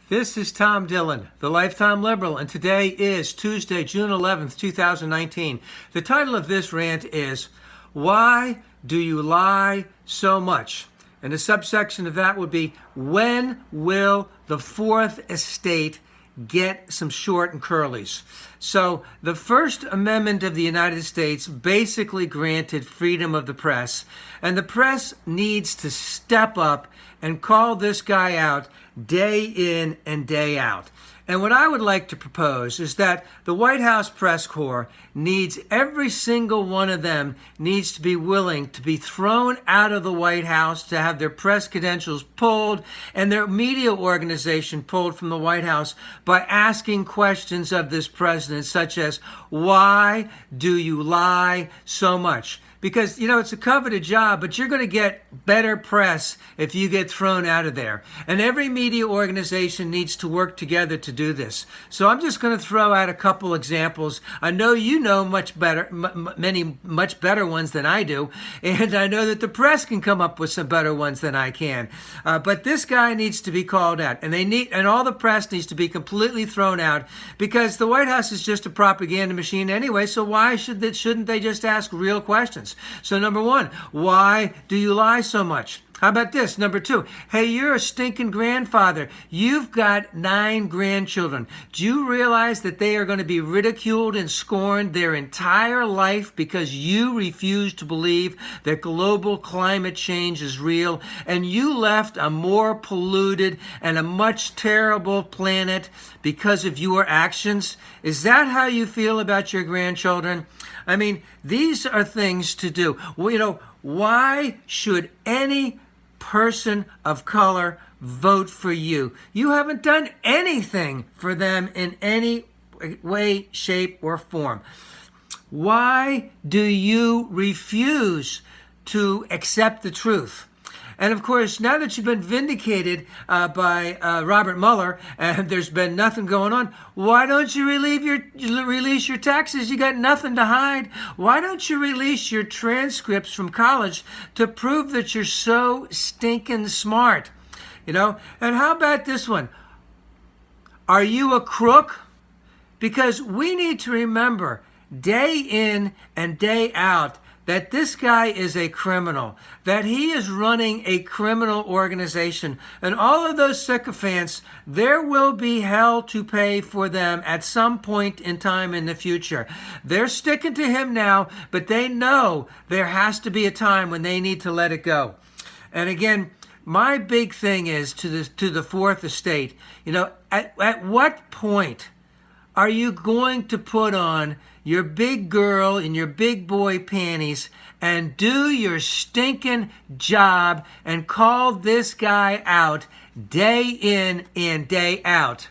This is Tom Dillon, the Lifetime Liberal, and today is Tuesday, June 11th, 2019. The title of this rant is, Why Do You Lie So Much? And the subsection of that would be, when will the Fourth Estate get some short and curlies? So the First Amendment of the United States basically granted freedom of the press, and the press needs to step up and call this guy out day in and day out. And what I would like to propose is that the White House press corps needs, every single one of them needs to be willing to be thrown out of the White House, to have their press credentials pulled and their media organization pulled from the White House by asking questions of this president, such as, why do you lie so much? Because, it's a coveted job, but you're going to get better press if you get thrown out of there. And every media organization needs to work together to do this. So I'm just going to throw out a couple examples. I know you know much better, many much better ones than I do. And I know that the press can come up with some better ones than I can. But this guy needs to be called out. And all the press needs to be completely thrown out, because the White House is just a propaganda machine anyway. So why shouldn't they just ask real questions? So number one, why do you lie so much? How about this? Number two, hey, you're a stinking grandfather. You've got 9 grandchildren. Do you realize that they are going to be ridiculed and scorned their entire life because you refuse to believe that global climate change is real, and you left a more polluted and a much terrible planet because of your actions? Is that how you feel about your grandchildren? I mean, these are things to do. Well, why should any person of color vote for you? You haven't done anything for them in any way, shape, or form. Why do you refuse to accept the truth? And of course, now that you've been vindicated by Robert Mueller and there's been nothing going on, why don't you release your taxes? You got nothing to hide. Why don't you release your transcripts from college to prove that you're so stinking smart? And how about this one? Are you a crook? Because we need to remember day in and day out that this guy is a criminal, that he is running a criminal organization, and all of those sycophants, there will be hell to pay for them at some point in time in the future. They're sticking to him now, but they know there has to be a time when they need to let it go. And again, my big thing is to the Fourth Estate, at what point are you going to put on your big girl in your big boy panties and do your stinking job and call this guy out day in and day out?